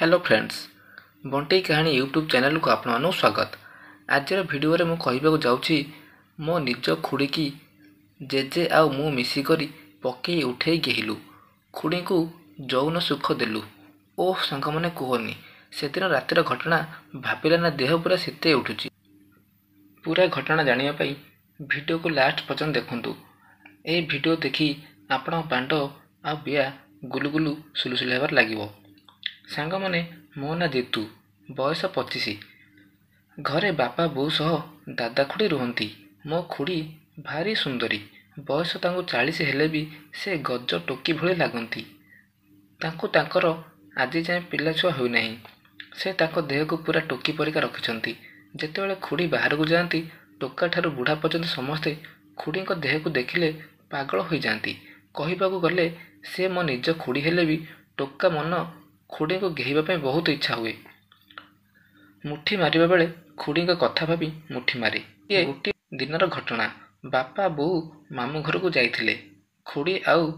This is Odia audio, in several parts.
हेलो फ्रेंड्स बंटी कहानी यूट्यूब चैनल को आपको स्वागत। आज भिडियो में कहवाक जाऊँगी मो निज खुड़ी की जेजे आ मु मिसिकरी पकई उठे गेलु खुड़ी को जौन सुख देलु। ओह सांग मैंने कहनी से दिन रातिर घटना भाविला ना देह पूरा शीते उठुची। पूरा घटना जानापी भिडियो को लास्ट पर्यंत देखु। ये भिडियो देखी आपण बांड आ बिया गुलुगुलु सुलुसुलु होबार लगे। सांग मैंने मो ना जीतू बयस 25। घरे बापा बो सह दादा खुड़ी रुहती। मो खुड़ी भारी सुंदरी बयस तांको 40 हेले भी से गज टोकी भली लगती। तांकर आज जाए पिला छुआ हो नहीं। से तांको देह को पूरा टोकी परिका रखिंट। जेतेबेले खुड़ी बाहर को जाती टोका ठारू बुढ़ा पर्यंत समस्ते खुड़ी देह को देखिले पागल हो जाती। कहवाक गले से मो निज खुड़ी हेले भी टोका मन खुड़ी को घेवा बहुत इच्छा हुए। मुठी मारिबा बेले खुड़ी कथा भाभी मुठी मारे। ये गोटे दिनर घटना। बापा बो मामू घर को जाइथिले। खुड़ी आउ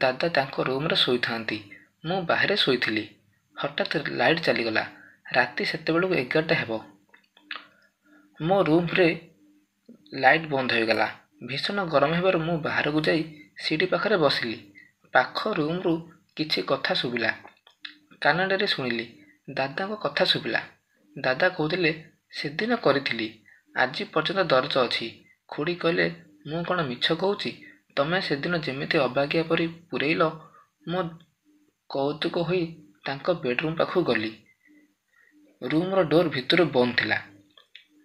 दादा तांको रूम रे सोईथांती। मु बाहरे सोईथिली। हठात लाइट चलीगला। राति सेतेबेलू 11टा हेबो। मो रूम रे लाइट बंद हो गला। भीषण गरम हेबारु मु बाहर को जाई सीढ़ी पाखरे बसिली। पाख रूम रु किछि कथा सुबिला। कानडे शुणिली। दादा को कथा शुभिला। दादा कहते से दिन करी आज पर्यंत दर्ज अच्छी। खुड़ी कहले मु कौन मिछ कहूँ तमें से दिन जमीती अबागिया परी पुरेल। मो कौतुक होई तांको बेडरूम पाखु गली। रूम रो डोर भितर बंद थिला।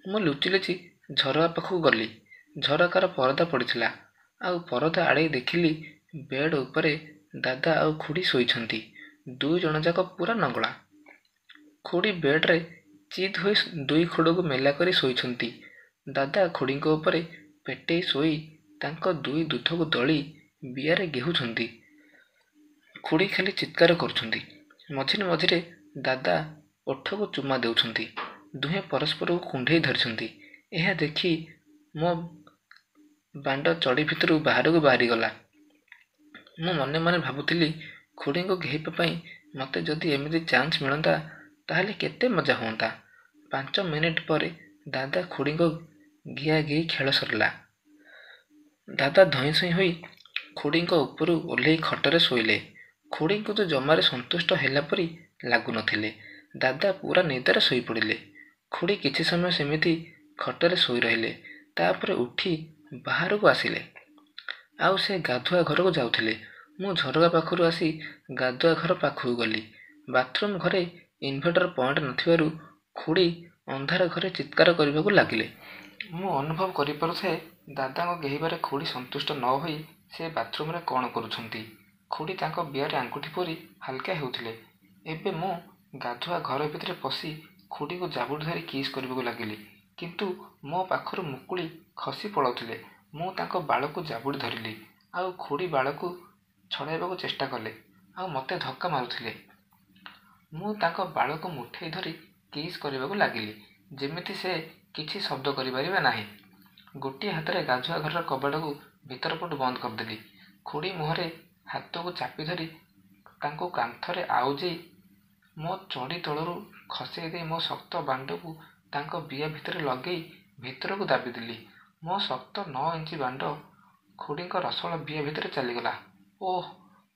मु लुचि लुचि झरका पाखु गली। झरकार परदा पड़िथिला। आउ परदा आड़े देखिली बेड उपरे दादा आउ खुड़ी शोइछंती। दुई जन जाक पूरा नंगला। खुड़ी बेड्रे चित हो दुई खोड़ को मेला कर शोइछंती। दादा खुड़ी उपरे पेटे शोई तांको दुई दूध को दली बियारे गेहुछंती। खुड़ी खाली चित्कार करुछंती। मझिरे मझिरे दादा ओठ को चुमा देउछंती। दुहे परस्पर को कुंढई धरिछंती। यह देखी मो बांड चढ़ी भितर बाहर को बाहरी गला। मु मने मने भाबुथिली खुड़ी को घेइबा पई मते जदि एमिति चांस मिलंता ताहले केते मजा होंता। 5 मिनिट पर दादा खुड़ी को घिया घी खेल सरला। दादा धई सई होई खुड़ी ऊपर ओल्हे खटरे शोइले। खुड़ी को तो जमारे संतुष्ट हैला परी लागु नथिले। दादा पूरा निदरे शोई पड़िले। खुड़ी किछि समय सेमिति खटरे शोई रहिले। तापर उठी बाहर को आसिले। आउ से गाधुआ घर को जाउथिले। मु झरका पाखरु आसी गाधुआ घर पाखु गली। बाथरूम घरे इन्वर्टर पॉइंट नथिबारु खुड़ी अंधार घरे चित्कार करने को लगिले। मु अनुभव करि पारुथे दादा को गेहिबारे खुड़ी संतुष्ट न होई से बाथरूम रे कौन करुछंती। खुड़ी तांको बियारे आंगुठी परी हल्का हेउथिले। एबे मु गाधुआ घर भितर पसी खुड़ी को जाबुड़ धरी किस करने को लगिली। किंतु मो पाखरु मुकुली खसी पड़ाउथिले। मु तांको बाळ को जाबुड़ धरिली। आउ खुड़ी बाळ को छड़ाइबा चेष्टा कले। आउ मते धक्का मारुथिले। मु तांको बाळ को मुठेई धरी किस करने को लगिली जेमिति से किछि शब्द करि परिबा नाही। गोटे हाथ रे गाधुआ घर कबाड़ को भीतर पट बंद करदेली। खुड़ी मुहरे हाथ को चापी धरी तांको कांथरे आउजे मो चढ़ी तलरू खसई दे मो शक्त बांड को तांको बिया भितर लगेई भितर को दाबी देली। मो शक्त 9 इंची बांड खुड़ी रसोल बिया भितर चलीगला। ओह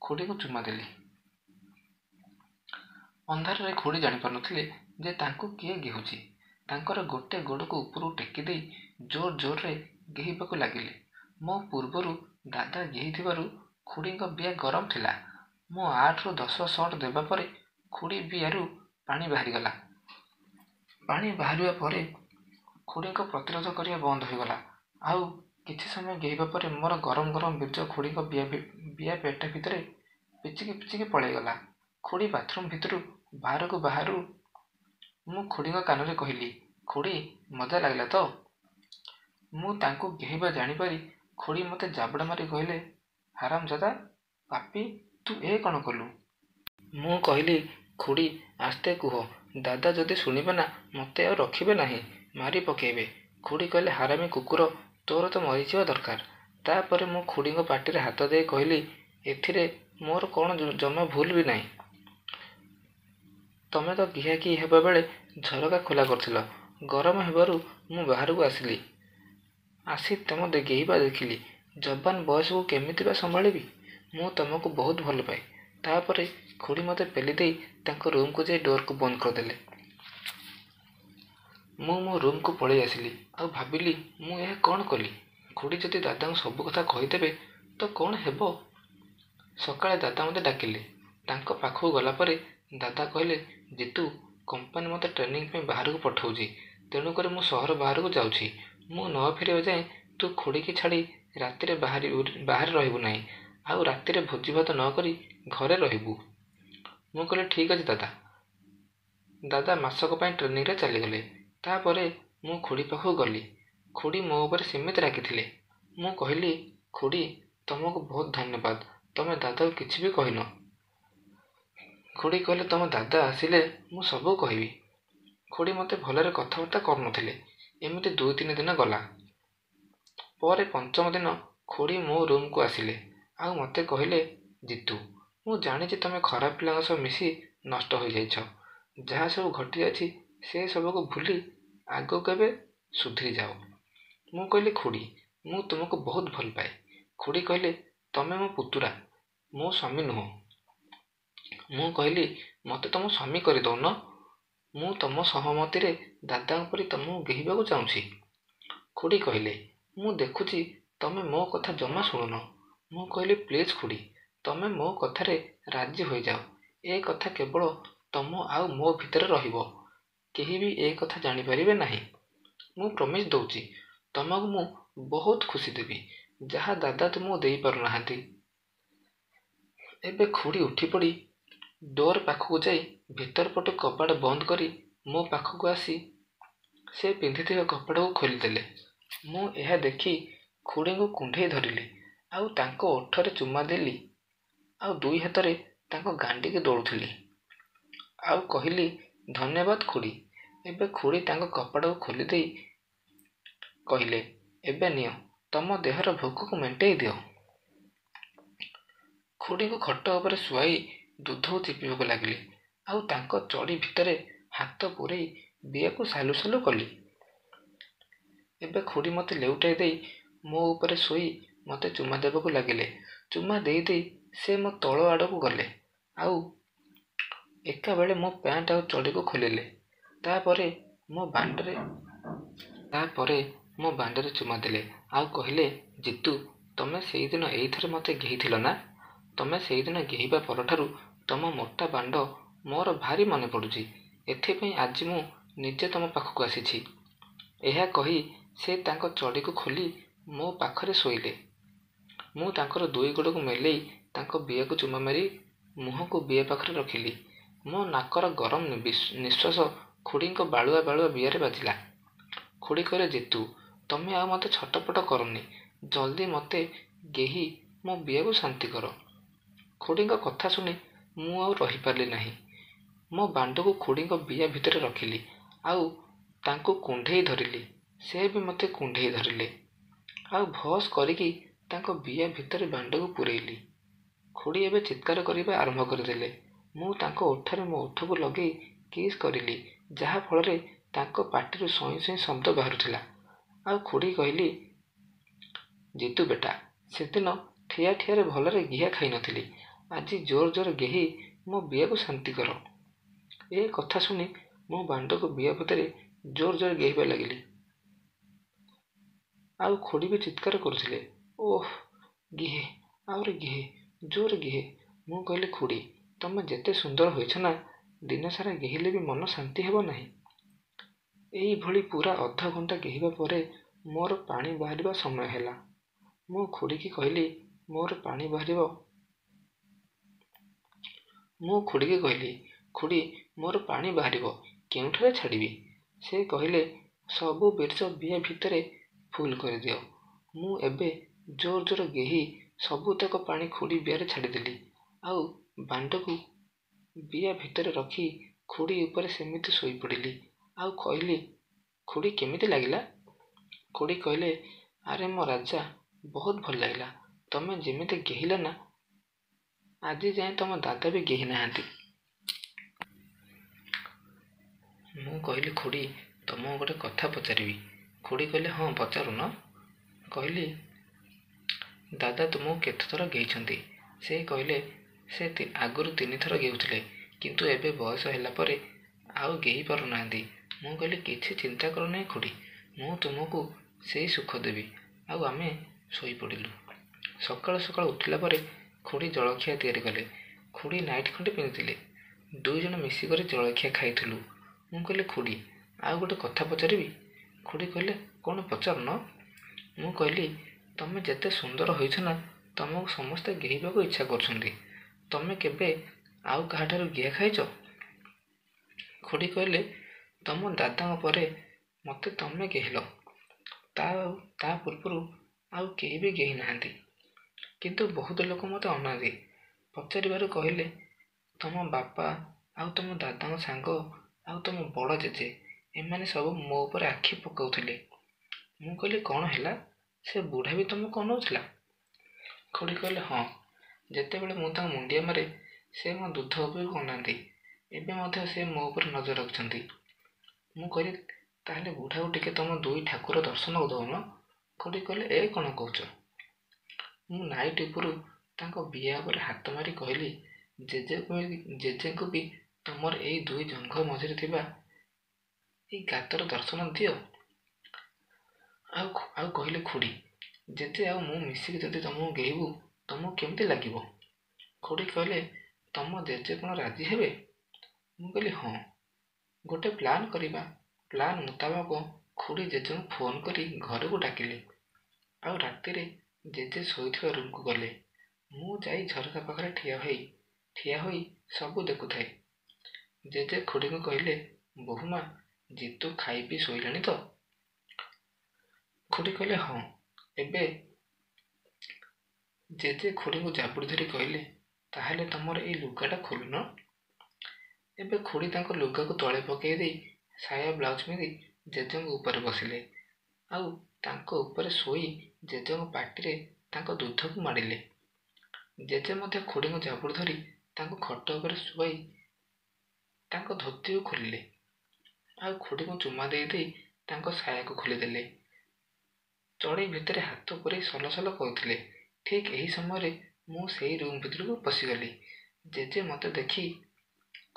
खुड़ी को चुमा देली। अंधार रे खुड़ी जानी पारुनथिले जे तांको किए गेहुची। तांकर गोटे गोड़ को ऊपर टेकी दे जोर जोर रे गेहिबा को लागिले। मो पूर्वरु दादा गेहिथिबारु खुड़ी बिया गरम थिला। मो 8 रु 10 शॉट देबा परे खुड़ी बियारु पानी बाहरी गला। पानी बाहरिया परे खुड़ी प्रतिरोध करिया बंद हो गला। आउ किछि समय गेहिबा परे मोर गरम गरम बीर्ज खुड़ी बिया पेट भितर पिचिकी पिचिकी पड़े गला। खुड़ी बाथरूम भितर बाहर को बाहरु मु खुड़ी कान रे कहली खुड़ी मजा लागला तो। मु तांको गेहिबा जानी पारी खुड़ी मते जाबड़ा मारी कहले हराम जादा पापी तू ए कौन कलु। मु कहली खुड़ी आस्ते कुह दादा जदि शुणिबे ना मते आ रखिबे नाही मारी पकेबे। खुड़ी कहले हारामी कुकुर तोर तो मरीजिबा दरकार। तापरे मु खुड़ी पाटी रे हाथ दे कहली एथिरे मोर कौन जमा भूल भी नाही। ତମେ ତ ଗିହାକି ହେବା ବେଳେ ଝରକା ଖୋଲା କରିଥିଲ। ଗରମ ହେବାରୁ ମୁଁ ବାହାରକୁ ଆସିଲି। ଆସି ତମ ଗେହିବା ଦେଖିଲି। ଯବାନ ବୟସକୁ କେମିତି ବା ସମ୍ଭାଳିବି? ମୁଁ ତମକୁ ବହୁତ ଭଲ ପାଏ। ତାପରେ ଖୁଡ଼ି ମୋତେ ପେଲି ଦେଇ ତାଙ୍କ ରୁମ୍କୁ ଯାଇ ଡୋରକୁ ବନ୍ଦ କରିଦେଲେ। ମୁଁ ମୋ ରୁମ୍କୁ ପଳେଇ ଆସିଲି। ଆଉ ଭାବିଲି ମୁଁ ଏହା କ'ଣ କଲି? ଖୁଡ଼ି ଯଦି ଦାଦାଙ୍କୁ ସବୁ କଥା କହିଦେବେ ତ କ'ଣ ହେବ? ସକାଳେ ଦାଦା ମୋତେ ଡାକିଲେ। ତାଙ୍କ ପାଖକୁ ଗଲା ପରେ ଦାଦା କହିଲେ, ଜିତୁ, କମ୍ପାନୀ ମୋତେ ଟ୍ରେନିଂ ପାଇଁ ବାହାରକୁ ପଠାଉଛି। ତେଣୁକରି ମୁଁ ସହର ବାହାରକୁ ଯାଉଛି। ମୁଁ ନ ଫେରିବା ଯାଏଁ ତୁ ଖୁଡ଼ିକି ଛାଡ଼ି ରାତିରେ ବାହାରେ ରହିବୁ ନାହିଁ। ଆଉ ରାତିରେ ଭୋଜିଭାତ ନ କରି ଘରେ ରହିବୁ। ମୁଁ କହିଲି ଠିକ୍ ଅଛି ଦାଦା। ଦାଦା ମାସକ ପାଇଁ ଟ୍ରେନିଂରେ ଚାଲିଗଲେ। ତାପରେ ମୁଁ ଖୁଡ଼ି ପାଖକୁ ଗଲି। ଖୁଡ଼ି ମୋ ଉପରେ ସେମିତି ରାଗିଥିଲେ। ମୁଁ କହିଲି, ଖୁଡ଼ି, ତମକୁ ବହୁତ ଧନ୍ୟବାଦ। ତମେ ଦାଦାକୁ କିଛି ବି କହିନ। ଖୁଡ଼ି କହିଲେ, ତମ ଦାଦା ଆସିଲେ ମୁଁ ସବୁ କହିବି। ଖୁଡ଼ି ମୋତେ ଭଲରେ କଥାବାର୍ତ୍ତା କରୁନଥିଲେ। ଏମିତି 2-3 ଦିନ ଗଲା ପରେ ପଞ୍ଚମ ଦିନ ଖୁଡ଼ି ମୋ ରୁମ୍କୁ ଆସିଲେ। ଆଉ ମୋତେ କହିଲେ, ଜିତୁ, ମୁଁ ଜାଣିଛି ତମେ ଖରାପ ପିଲାଙ୍କ ସହ ମିଶି ନଷ୍ଟ ହୋଇଯାଇଛ। ଯାହା ସବୁ ଘଟିଯାଇଛି ସେ ସବୁକୁ ଭୁଲି ଆଗକୁ ଏବେ ସୁଧୁରି ଯାଅ। ମୁଁ କହିଲି, ଖୁଡ଼ି, ମୁଁ ତୁମକୁ ବହୁତ ଭଲ ପାଏ। ଖୁଡ଼ି କହିଲେ, ତମେ ମୋ ପୁତୁରା, ମୋ ସ୍ୱାମୀ ନୁହଁ। ମୁଁ କହିଲି, ମୋତେ ତମ ସ୍ୱାମୀ କରିଦଉନ। ମୁଁ ତମ ସହମତିରେ ଦାଦାଙ୍କ ପରି ତମକୁ ଗେହିବାକୁ ଚାହୁଁଛି। ଖୁଡ଼ି କହିଲେ, ମୁଁ ଦେଖୁଛି ତମେ ମୋ କଥା ଜମା ଶୁଣୁନ। ମୁଁ କହିଲି, ପ୍ଲିଜ୍ ଖୁଡ଼ି, ତମେ ମୋ କଥାରେ ରାଜି ହୋଇଯାଅ। ଏ କଥା କେବଳ ତମ ଆଉ ମୋ ଭିତରେ ରହିବ। କେହି ବି ଏ କଥା ଜାଣିପାରିବେ ନାହିଁ। ମୁଁ ପ୍ରମିସ୍ ଦଉଛି, ତମକୁ ମୁଁ ବହୁତ ଖୁସି ଦେବି, ଯାହା ଦାଦା ତୁମକୁ ଦେଇପାରୁନାହାନ୍ତି। ଏବେ ଖୁଡ଼ି ଉଠିପଡ଼ି ଡୋର ପାଖକୁ ଯାଇ ଭିତର ପଟୁ କବାଟ ବନ୍ଦ କରି ମୋ ପାଖକୁ ଆସି ସେ ପିନ୍ଧିଥିବା କପଡ଼ାକୁ ଖୋଲିଦେଲେ। ମୁଁ ଏହା ଦେଖି ଖୁଡ଼ିଙ୍କୁ କୁଣ୍ଢେଇ ଧରିଲି। ଆଉ ତାଙ୍କ ଓଠରେ ଚୁମା ଦେଲି। ଆଉ 2 ହାତରେ ତାଙ୍କ ଗାଣ୍ଡିକି ଦୋଉଥିଲି। ଆଉ କହିଲି, ଧନ୍ୟବାଦ ଖୁଡ଼ି। ଏବେ ଖୁଡ଼ି ତାଙ୍କ କପଡ଼ାକୁ ଖୋଲିଦେଇ କହିଲେ, ଏବେ ନିଅ, ତମ ଦେହର ଭୋକକୁ ମେଣ୍ଟେଇ ଦିଅ। ଖୁଡ଼ିଙ୍କୁ ଖଟ ଉପରେ ଶୁଆଇ ଦୁଧକୁ ଚିପିବାକୁ ଲାଗିଲି। ଆଉ ତାଙ୍କ ଚଡ଼ି ଭିତରେ ହାତ ପୂରେଇ ବିଆକୁ ସାଲୁ ସାଲୁ କଲି। ଏବେ ଖୁଡ଼ି ମୋତେ ଲେଉଟାଇ ଦେଇ ମୋ ଉପରେ ଶୋଇ ମୋତେ ଚୁମା ଦେବାକୁ ଲାଗିଲେ। ଚୁମା ଦେଇ ଦେଇ ସେ ମୋ ତଳ ଆଡ଼କୁ ଗଲେ। ଆଉ ଏକାବେଳେ ମୋ ପ୍ୟାଣ୍ଟ ଆଉ ଚଡ଼ିକୁ ଖୋଲିଲେ। ତାପରେ ମୋ ବାଣ୍ଡରେ ଚୁମା ଦେଲେ। ଆଉ କହିଲେ, ଜିତୁ, ତମେ ସେଇଦିନ ଏଇଥିରେ ମୋତେ ଗେହିଥିଲ ନା? ତମେ ସେଇଦିନ ଗେହିବା ପରଠାରୁ ତମ ମୋଟା ବାଣ୍ଡ ମୋର ଭାରି ମନେ ପଡ଼ୁଛି। ଏଥିପାଇଁ ଆଜି ମୁଁ ନିଜେ ତମ ପାଖକୁ ଆସିଛି। ଏହା କହି ସେ ତାଙ୍କ ଚଡ଼ିକୁ ଖୋଲି ମୋ ପାଖରେ ଶୋଇଲେ। ମୁଁ ତାଙ୍କର 2 ଗୋଡ଼କୁ ମେଲେଇ ତାଙ୍କ ବିଆକୁ ଚୁମା ମାରି ମୁହଁକୁ ବିଆ ପାଖରେ ରଖିଲି। ମୋ ନାକର ଗରମ ନିଶ୍ୱାସ ଖୁଡ଼ିଙ୍କ ବାଳୁଆ ବାଳୁଆ ବିଆରେ ବାଜିଲା। ଖୁଡ଼ି କହିଲେ, ଜିତୁ, ତମେ ଆଉ ମୋତେ ଛଟପଟ କରନି। ଜଲ୍ଦି ମୋତେ ଗେହି ମୋ ବିଆକୁ ଶାନ୍ତି କର। ଖୁଡ଼ିଙ୍କ କଥା ଶୁଣି ମୁଁ ଆଉ ରହିପାରିଲି ନାହିଁ। ମୋ ବାଣ୍ଡକୁ ଖୁଡ଼ିଙ୍କ ବିଆ ଭିତରେ ରଖିଲି। ଆଉ ତାଙ୍କୁ କୁଣ୍ଢେଇ ଧରିଲି। ସେ ବି ମୋତେ କୁଣ୍ଢେଇ ଧରିଲେ। ଆଉ ଭସ୍ କରିକି ତାଙ୍କ ବିଆ ଭିତରେ ବାଣ୍ଡକୁ ପୂରେଇଲି। ଖୁଡ଼ି ଏବେ ଚିତ୍କାର କରିବା ଆରମ୍ଭ କରିଦେଲେ। ମୁଁ ତାଙ୍କ ଓଠରେ ମୋ ଓଠକୁ ଲଗେଇ କିସ୍ କରିଲି, ଯାହା ଫଳରେ ତାଙ୍କ ପାଟିରୁ ସଇଁ ସଇଁ ଶବ୍ଦ ବାହାରୁଥିଲା। ଆଉ ଖୁଡ଼ି କହିଲି, ଜିତୁ ବେଟା, ସେଦିନ ଠିଆ ଠିଆରେ ଭଲରେ ଗିହା ଖାଇନଥିଲି। ଆଜି ଜୋର ଜୋର ଗେହି ମୋ ବିଆକୁ ଶାନ୍ତି କର। ଏ କଥା ଶୁଣି ମୋ ବାଣ୍ଡକୁ ବିଆ ଭିତରେ ଜୋର ଜୋର ଗେହିବା ଲାଗିଲି। ଆଉ ଖୁଡ଼ି ବି ଚିତ୍କାର କରୁଥିଲେ, ଓଃ, ଗିହେ, ଆହୁରି ଗିହେ, ଜୋର ଗିହେ। ମୁଁ କହିଲି, ଖୁଡ଼ି, ତମେ ଯେତେ ସୁନ୍ଦର ହୋଇଛ ନା, ଦିନସାରା ଗେହିଲେ ବି ମନ ଶାନ୍ତି ହେବ ନାହିଁ। ଏଇଭଳି ପୁରା ଅଧଘଣ୍ଟା ଗେହିବା ପରେ ମୋର ପାଣି ବାହାରିବା ସମୟ ହେଲା। ମୁଁ ଖୁଡ଼ିକି କହିଲି, ଖୁଡ଼ି, ମୋର ପାଣି ବାହାରିବ, କେଉଁଠାରେ ଛାଡ଼ିବି? ସେ କହିଲେ, ସବୁ ବିର୍ଜ ବିଆ ଭିତରେ ଫୁଲ୍ କରିଦିଅ। ମୁଁ ଏବେ ଜୋର ଜୋର ଗେହି ସବୁତକ ପାଣି ଖୁଡ଼ି ବିଆରେ ଛାଡ଼ିଦେଲି। ଆଉ ବାଣ୍ଡକୁ ବିଆ ଭିତରେ ରଖି ଖୁଡ଼ି ଉପରେ ସେମିତି ଶୋଇପଡ଼ିଲି। ଆଉ କହିଲି, ଖୁଡ଼ି, କେମିତି ଲାଗିଲା? ଖୁଡ଼ି କହିଲେ, ଆରେ ମୋ ରାଜା, ବହୁତ ଭଲ ଲାଗିଲା। ତମେ ଯେମିତି ଗେହିଲ ନା, ଆଜି ଯାଏଁ ତମ ଦାଦା ବି ଗେହି ନାହାନ୍ତି। ମୁଁ କହିଲି ଖୁଡ଼ି ତମକୁ ଗୋଟେ କଥା ପଚାରିବି। ଖୁଡ଼ି କହିଲେ ହଁ ପଚାରୁନ। କହିଲି ଦାଦା ତୁମକୁ କେତେଥର ଗେଇଛନ୍ତି? ସେ କହିଲେ ସେ ଆଗରୁ 3 ଥର ଗେଉଥିଲେ କିନ୍ତୁ ଏବେ ବୟସ ହେଲା ପରେ ଆଉ ଗେଇ ପାରୁନାହାନ୍ତି। ମୁଁ କହିଲି କିଛି ଚିନ୍ତା କର ନାହିଁ ଖୁଡ଼ି, ମୁଁ ତୁମକୁ ସେଇ ସୁଖ ଦେବି। ଆଉ ଆମେ ଶୋଇପଡ଼ିଲୁ। ସକାଳୁ ସକାଳୁ ଉଠିଲା ପରେ ଖୁଡ଼ି ଜଳଖିଆ ତିଆରି କଲେ। ଖୁଡ଼ି ନାଇଟ୍ ଖଣ୍ଡେ ପିନ୍ଧିଥିଲେ। 2 ଜଣ ମିଶିକରି ଜଳଖିଆ ଖାଇଥିଲୁ। ମୁଁ କହିଲି ଖୁଡ଼ି ଆଉ ଗୋଟେ କଥା ପଚାରିବି? ଖୁଡ଼ି କହିଲେ କ'ଣ ପଚାରୁନ? ମୁଁ କହିଲି ତମେ ଯେତେ ସୁନ୍ଦର ହୋଇଛ ନା, ତମକୁ ସମସ୍ତେ ଗେହିବାକୁ ଇଚ୍ଛା କରୁଛନ୍ତି। ତମେ କେବେ ଆଉ କାହାଠାରୁ ଗିଆ ଖାଇଛ? ଖୁଡ଼ି କହିଲେ ତମ ଦାଦାଙ୍କ ପରେ ମୋତେ ତମେ ଗେହିଲ। ତା ପୂର୍ବରୁ ଆଉ କେହି ବି ଗେହି ନାହାନ୍ତି। କିନ୍ତୁ ବହୁତ ଲୋକ ମୋତେ ଅନାନ୍ତି। ପଚାରିବାରୁ କହିଲେ ତମ ବାପା ଆଉ ତମ ଦାଦାଙ୍କ ସାଙ୍ଗ ଆଉ ତମ ବଡ଼ ଜେଜେ ଏମାନେ ସବୁ ମୋ ଉପରେ ଆଖି ପକାଉଥିଲେ। ମୁଁ କହିଲି କ'ଣ ହେଲା? ସେ ବୁଢ଼ା ବି ତମକୁ ଅନଉଥିଲା? ଖୁଡ଼ି କହିଲେ ହଁ, ଯେତେବେଳେ ମୁଁ ତାଙ୍କ ମୁଣ୍ଡିଆ ମାରେ ସେ ମୋ ଦୁଧ ଉପରକୁ ଅନାନ୍ତି। ଏବେ ମଧ୍ୟ ସେ ମୋ ଉପରେ ନଜର ରଖିଛନ୍ତି। ମୁଁ କହିଲି ତାହେଲେ ବୁଢ଼ାକୁ ଟିକେ ତମ 2 ଠାକୁର ଦର୍ଶନ ଦେଉନ? ଖୁଡ଼ି କହିଲେ ଏ କ'ଣ କହୁଛ? ମୁଁ ନାଇଟ୍ ଉପରୁ ତାଙ୍କ ବିଆ ଉପରେ ହାତ ମାରି କହିଲି ଜେଜେଙ୍କୁ ବି ତମର ଏଇ 2 ଜଙ୍ଘ ମଝିରେ ଥିବା ଏଇ ଗାତର ଦର୍ଶନ ଦିଅ। ଆଉ କହିଲେ ଖୁଡ଼ି ଜେଜେ ଆଉ ମୁଁ ମିଶିକି ଯଦି ତମକୁ ଗେଇବୁ ତମକୁ କେମିତି ଲାଗିବ? ଖୁଡ଼ି କହିଲେ ତମ ଜେଜେ କ'ଣ ରାଜି ହେବେ? ମୁଁ କହିଲି ହଁ, ଗୋଟେ ପ୍ଲାନ୍ କରିବା। ପ୍ଲାନ୍ ମୁତାବକ ଖୁଡ଼ି ଜେଜେଙ୍କୁ ଫୋନ୍ କରି ଘରକୁ ଡାକିଲେ। ଆଉ ରାତିରେ ଜେଜେ ଶୋଇଥିବା ରୁମ୍କୁ ଗଲେ। ମୁଁ ଯାଇ ଝରକା ପାଖରେ ଠିଆ ହୋଇ ସବୁ ଦେଖୁଥାଏ। ଜେଜେ ଖୁଡ଼ିଙ୍କୁ କହିଲେ ବୋହୂମା ଜିତୁ ଖାଇ ପିଇ ଶୋଇଲାଣି ତ? ଖୁଡ଼ି କହିଲେ ହଁ। ଏବେ ଜେଜେ ଖୁଡ଼ିଙ୍କୁ ଜାବୁଡ଼ି ଧରି କହିଲେ ତାହେଲେ ତମର ଏଇ ଲୁଗାଟା ଖୋଲୁନ। ଏବେ ଖୁଡ଼ି ତାଙ୍କ ଲୁଗାକୁ ତଳେ ପକାଇ ଦେଇ ସାୟା ବ୍ଲାଉଜ ପିନ୍ଧି ଜେଜେଙ୍କ ଉପରେ ବସିଲେ। ଆଉ ତାଙ୍କ ଉପରେ ଶୋଇ ଜେଜେଙ୍କ ପାଟିରେ ତାଙ୍କ ଦୁଧକୁ ମାଡ଼ିଲେ। ଜେଜେ ମଧ୍ୟ ଖୁଡ଼ିଙ୍କୁ ଜାବୁଡ଼ି ଧରି ତାଙ୍କୁ ଖଟ ଉପରେ ଶୁଆଇ ତାଙ୍କ ଧୋତିକୁ ଖୋଲିଲେ। ଆଉ ଖୁଡ଼ିଙ୍କୁ ଚୁମା ଦେଇ ଦେଇ ତାଙ୍କ ସାୟାକୁ ଖୋଲିଦେଲେ। ଚଢ଼େଇ ଭିତରେ ହାତ ପୁରେଇ ସଲସଲ କରୁଥିଲେ। ଠିକ୍ ଏହି ସମୟରେ ମୁଁ ସେଇ ରୁମ୍ ଭିତରକୁ ପଶିଗଲି। ଜେଜେ ମୋତେ ଦେଖି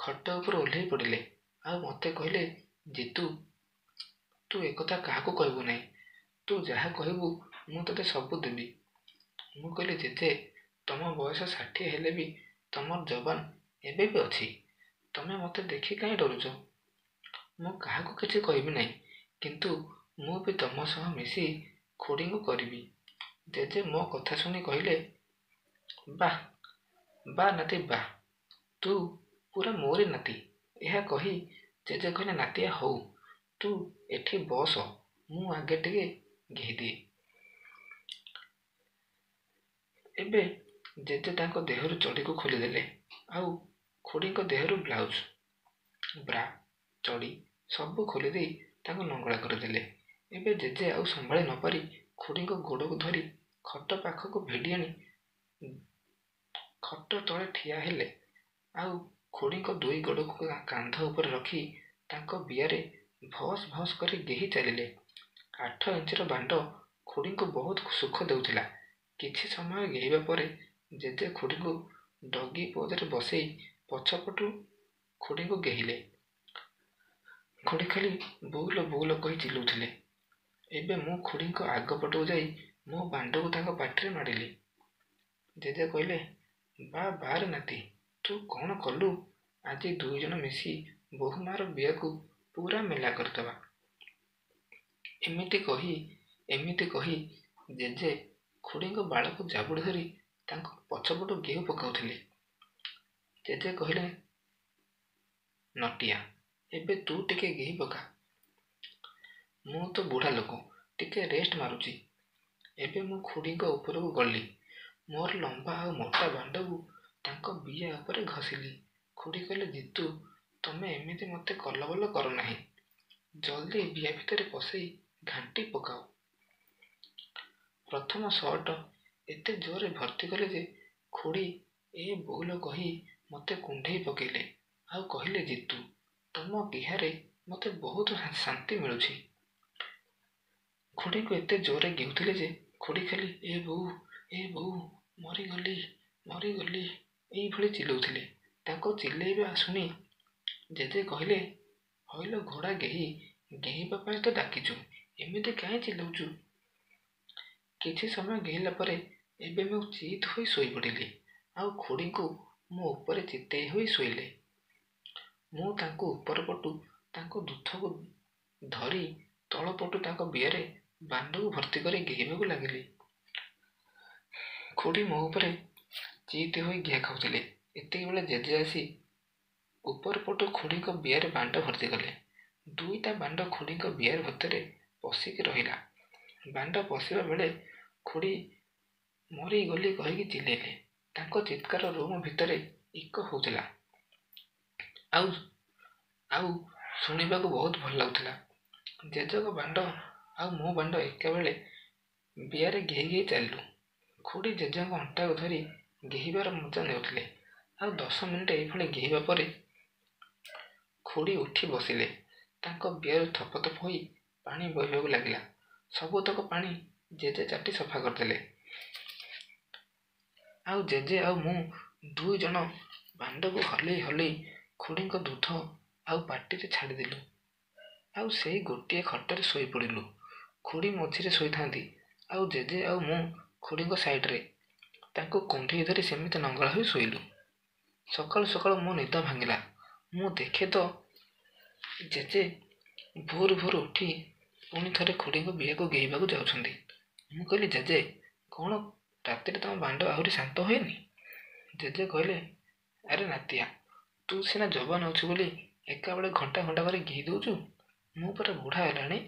ଖଟ ଉପରୁ ଓହ୍ଲେଇ ପଡ଼ିଲେ। ଆଉ ମୋତେ କହିଲେ ଜିତୁ ତୁ ଏକଥା କାହାକୁ କହିବୁ ନାହିଁ। ତୁ ଯାହା କହିବୁ ମୁଁ ତୋତେ ସବୁ ଦେବି। ମୁଁ କହିଲି ଜେଜେ ତମ ବୟସ 60 ହେଲେ ବି ତମର ଜବାନ ଏବେ ବି ଅଛି। ତମେ ମୋତେ ଦେଖି କାହିଁ ଡରୁଛ? ମୁଁ କାହାକୁ କିଛି କହିବି ନାହିଁ, କିନ୍ତୁ ମୁଁ ବି ତମ ସହ ମିଶି ଖୁଡ଼ିଙ୍କୁ କରିବି। ଜେଜେ ମୋ କଥା ଶୁଣି କହିଲେ ବାଃ ବାଃ ନାତି ବାଃ, ତୁ ପୁରା ମୋରି ନାତି। ଏହା କହି ଜେଜେ କହିଲେ ନାତିଆ ହଉ, ତୁ ଏଠି ବସ, ମୁଁ ଆଗେ ଟିକେ ଘେଇଦିଏ। ଏବେ ଜେଜେ ତାଙ୍କ ଦେହରୁ ଚଡ଼ିକୁ ଖୋଲିଦେଲେ। ଆଉ ଖୁଡ଼ିଙ୍କ ଦେହରୁ ବ୍ଲାଉଜ, ବ୍ରା, ଚଡ଼ି ସବୁ ଖୋଲିଦେଇ ତାଙ୍କୁ ନଙ୍ଗଳା କରିଦେଲେ। ଏବେ ଜେଜେ ଆଉ ସମ୍ଭାଳି ନପାରି ଖୁଡ଼ିଙ୍କ ଗୋଡ଼କୁ ଧରି ଖଟ ପାଖକୁ ଭିଡ଼ି ଆଣି ଖଟ ତଳେ ଠିଆ ହେଲେ। ଆଉ ଖୁଡ଼ିଙ୍କ 2 ଗୋଡ଼କୁ କାନ୍ଧ ଉପରେ ରଖି ତାଙ୍କ ବିଆରେ ଭସ୍ ଭସ୍ କରି ଗେହି ଚାଲିଲେ। 8 ଇଞ୍ଚର ବାଣ୍ଡ ଖୁଡ଼ିଙ୍କୁ ବହୁତ ସୁଖ ଦେଉଥିଲା। କିଛି ସମୟ ଗେହିବା ପରେ ଜେଜେ ଖୁଡ଼ିଙ୍କୁ ଡଗି ପୋଜରେ ବସେଇ ପଛପଟୁ ଖୁଡ଼ିଙ୍କୁ ଗେହିଲେ। ଖୁଡ଼ି ଖାଲି ବୋଉଲ ବୋଉଲ କହି ଚିଲଉଥିଲେ। ଏବେ ମୁଁ ଖୁଡ଼ିଙ୍କ ଆଗ ପଟକୁ ଯାଇ ମୋ ବାଣ୍ଡକୁ ତାଙ୍କ ପାଟିରେ ମାଡ଼ିଲି। ଜେଜେ କହିଲେ ବାରେ ନାତି, ତୁ କ'ଣ କଲୁ? ଆଜି 2 ଜଣ ମିଶି ବୋହୂମାର ବିଆକୁ ପୁରା ମେଲା କରିଦେବା। ଏମିତି କହି ଜେଜେ ଖୁଡ଼ିଙ୍କ ବାଳକୁ ଜାବୁଡ଼ି ଧରି ତାଙ୍କ ପଛପଟୁ ଗେହୁ ପକାଉଥିଲେ। ଜେଜେ କହିଲେ ନଟିଆ, ଏବେ ତୁ ଟିକେ ଗେହି ପକା। ମୁଁ ତ ବୁଢ଼ା ଲୋକ, ଟିକେ ରେଷ୍ଟ ମାରୁଛି। ଏବେ ମୁଁ ଖୁଡ଼ିଙ୍କ ଉପରକୁ ଗଲି। ମୋର ଲମ୍ବା ଆଉ ମୋଟା ବାଣ୍ଡକୁ ତାଙ୍କ ବିଆ ଉପରେ ଘଷିଲି। ଖୁଡ଼ି କହିଲେ ଜିତୁ ତମେ ଏମିତି ମୋତେ କଲବଲ କର ନାହିଁ। ଜଲ୍ଦି ବିଆ ଭିତରେ ପଶେଇ ଘାଣ୍ଟି ପକାଅ। ପ୍ରଥମ ସଟ ଏତେ ଜୋରରେ ଭର୍ତ୍ତି କଲେ ଯେ ଖୁଡ଼ି ଏ ବୋଉଲ କହି ମୋତେ କୁଣ୍ଢେଇ ପକେଇଲେ। ଆଉ କହିଲେ ଜିତୁ ତମ ବିହାରେ ମୋତେ ବହୁତ ଶାନ୍ତି ମିଳୁଛି। ଖୁଡ଼ିଙ୍କୁ ଏତେ ଜୋରରେ ଗେଉଥିଲେ ଯେ ଖୁଡ଼ି ଖାଲି ଏ ବୋଉ ମରିଗଲି ମରିଗଲି ଏଇଭଳି ଚିଲଉଥିଲେ। ତାଙ୍କ ଚିଲେଇବା ଶୁଣି ଜେଜେ କହିଲେ, ହଇଲୋ ଘୋଡ଼ା ଗେହିବା ପାଇଁ ତ ଡାକିଛୁ, ଏମିତି କାହିଁ ଚିଲଉଛୁ? କିଛି ସମୟ ଗେହିଲା ପରେ ଏବେ ମୁଁ ଚିତ୍ ହୋଇ ଶୋଇପଡ଼ିଲି। ଆଉ ଖୁଡ଼ିଙ୍କୁ ମୋ ଉପରେ ଚିତେଇ ହୋଇ ଶୋଇଲେ। ମୁଁ ତାଙ୍କୁ ଉପର ପଟୁ ତାଙ୍କ ଦୁଥକୁ ଧରି ତଳ ପଟୁ ତାଙ୍କ ବିଆରେ ବାଣ୍ଡକୁ ଭର୍ତ୍ତି କରି ଗେହିବାକୁ ଲାଗିଲି। ଖୁଡ଼ି ମୋ ଉପରେ ଚିତ୍ ହୋଇ ଘିଆ ଖାଉଥିଲେ। ଏତିକିବେଳେ ଜେଜେ ଆସି ଉପର ପଟୁ ଖୁଡ଼ିଙ୍କ ବିଆରେ ବାଣ୍ଡ ଭର୍ତ୍ତି କଲେ। ଦୁଇଟା ବାଣ୍ଡ ଖୁଡ଼ିଙ୍କ ବିଆର ଭିତରେ ପଶିକି ରହିଲା। ବାଣ୍ଡ ପଶିବା ବେଳେ ଖୁଡ଼ି ମରିଗଲି କହିକି ଚିଲେଇଲେ। ତାଙ୍କ ଚିତ୍କାର ରୁମ୍ ଭିତରେ ଇକୋ ହେଉଥିଲା। ଆଉ ଶୁଣିବାକୁ ବହୁତ ଭଲ ଲାଗୁଥିଲା। ଜେଜେଙ୍କ ବାଣ୍ଡ ଆଉ ମୋ ବାଣ୍ଡ ଏକାବେଳେ ବିଆରେ ଘେହି ଚାଲିଲୁ। ଖୁଡ଼ି ଜେଜେଙ୍କ ଅଣ୍ଟାକୁ ଧରି ଗେହିବାର ମଜା ନେଉଥିଲେ। ଆଉ 10 ମିନିଟ୍ ଏଇଭଳି ଗେହିବା ପରେ ଖୁଡ଼ି ଉଠି ବସିଲେ। ତାଙ୍କ ବିଆରୁ ଥପ ଥପ ହୋଇ ପାଣି ବହିବାକୁ ଲାଗିଲା। ସବୁତକ ପାଣି ଜେଜେ ଚାଟି ସଫା କରିଦେଲେ। ଆଉ ଜେଜେ ଆଉ ମୁଁ ଦୁଇ ଜଣ ବାଣ୍ଡକୁ ହଲେଇ ହଲେଇ ଖୁଡ଼ିଙ୍କ ଦୁଧ ଆଉ ପାଟିରେ ଛାଡ଼ିଦେଲୁ। ଆଉ ସେଇ ଗୋଟିଏ ଖଟରେ ଶୋଇପଡ଼ିଲୁ। ଖୁଡ଼ି ମଝିରେ ଶୋଇଥାନ୍ତି, ଆଉ ଜେଜେ ଆଉ ମୁଁ ଖୁଡ଼ିଙ୍କ ସାଇଡ଼ରେ ତାଙ୍କୁ କୁଣ୍ଢେଇ ଧରି ସେମିତି ନଙ୍ଗଳା ହୋଇ ଶୋଇଲୁ। ସକାଳୁ ସକାଳୁ ମୋ ନିଦ ଭାଙ୍ଗିଲା। ମୁଁ ଦେଖେ ତ ଜେଜେ ଭୋରୁ ଉଠି ପୁଣି ଥରେ ଖୁଡ଼ିଙ୍କ ବିଆକୁ ଗେହିବାକୁ ଯାଉଛନ୍ତି। ମୁଁ କହିଲି, ଜେଜେ କ'ଣ ରାତିରେ ତମ ବାଣ୍ଡ ଆହୁରି ଶାନ୍ତ ହୁଏନି? ଜେଜେ କହିଲେ, ଆରେ ନାତିଆ, ତୁ ସିନା ଯବାନ ଅଛୁ ବୋଲି ଏକାବେଳେ ଘଣ୍ଟା ଘଣ୍ଟା କରି ଗେହି ଦେଉଛୁ। ମୁଁ ପରା ବୁଢ଼ା ହେଲାଣି।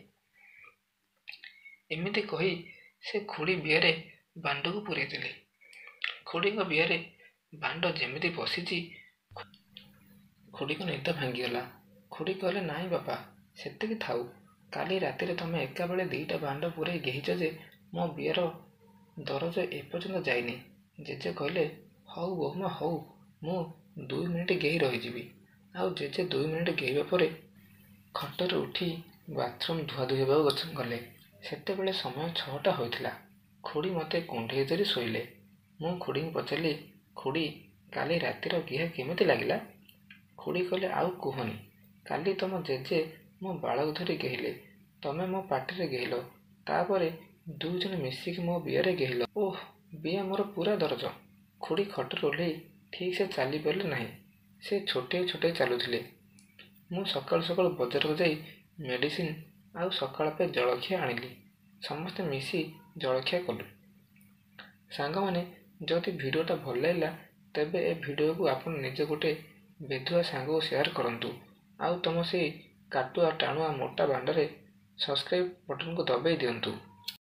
ଏମିତି କହି ସେ ଖୁଡ଼ି ବିଆରେ ବାଣ୍ଡକୁ ପୂରେଇ ଦେଲେ। ଖୁଡ଼ିଙ୍କ ବିଆରେ ବାଣ୍ଡ ଯେମିତି ପଶିଛି ଖୁଡ଼ିଙ୍କ ନିଦ ଭାଙ୍ଗିଗଲା। ଖୁଡ଼ି କହିଲେ, ନାଇଁ ବାପା, ସେତିକି ଥାଉ। କାଲି ରାତିରେ ତମେ ଏକାବେଳେ 2ଟା ବାଣ୍ଡ ପୂରେଇ ଗେହିଛ ଯେ ମୋ ବିଆର ଦରଜ ଏପର୍ଯ୍ୟନ୍ତ ଯାଇନି। ଜେଜେ କହିଲେ, ହଉ ବୋହୂମା ହଉ, ମୁଁ 2 ମିନିଟ୍ ଗେହି ରହିଯିବି। ଆଉ ଜେଜେ 2 ମିନିଟ୍ ଗେହିବା ପରେ ଖଟରୁ ଉଠି ବାଥରୁମ୍ ଧୁଆଧୁଇ ହେବାକୁ ଗଲେ। ସେତେବେଳେ ସମୟ 6ଟା ହୋଇଥିଲା। ଖୁଡ଼ି ମୋତେ କୁଣ୍ଢେଇ ଧରି ଶୋଇଲେ। ମୁଁ ଖୁଡ଼ିଙ୍କୁ ପଚାରିଲି, ଖୁଡ଼ି, କାଲି ରାତିର ଗେହା କେମିତି ଲାଗିଲା? ଖୁଡ଼ି କହିଲେ, ଆଉ କୁହନି, କାଲି ତମ ଜେଜେ ମୋ ବାଳକୁ ଧରି ଗେହିଲେ, ତମେ ମୋ ପାଟିରେ ଗେହିଲ, ତାପରେ 2 ଜଣ ମିଶିକି ମୋ ବିଆରେ ଗେହିଲ। ଓଃ, ବିଆ ମୋର ପୁରା ଦରଜ। ଖୁଡ଼ି ଖଟରୁ ଓହ୍ଲେଇ ଠିକ୍ ସେ ଚାଲିପାରିଲେ ନାହିଁ। ସେ ଛୋଟେଇ ଚାଲୁଥିଲେ। ମୁଁ ସକାଳୁ ସକାଳୁ ବଜାରକୁ ଯାଇ ମେଡ଼ିସିନ ଆଉ ସକାଳ ପାଇଁ ଜଳଖିଆ ଆଣିଲି। ସମସ୍ତେ ମିଶି ଜଳଖିଆ କଲୁ। ସାଙ୍ଗମାନେ, ଯଦି ଭିଡ଼ିଓଟା ଭଲ ଲାଗିଲା ତେବେ ଏ ଭିଡ଼ିଓକୁ ଆପଣ ନିଜ ଗୋଟେ ବେଧୁଆ ସାଙ୍ଗକୁ ସେୟାର କରନ୍ତୁ। ଆଉ ତମ ସେଇ କାଟୁଆ ଟାଣୁଆ ମୋଟା ବାଣ୍ଡରେ ସବସ୍କ୍ରାଇବ୍ ବଟନକୁ ଦବାଇ ଦିଅନ୍ତୁ।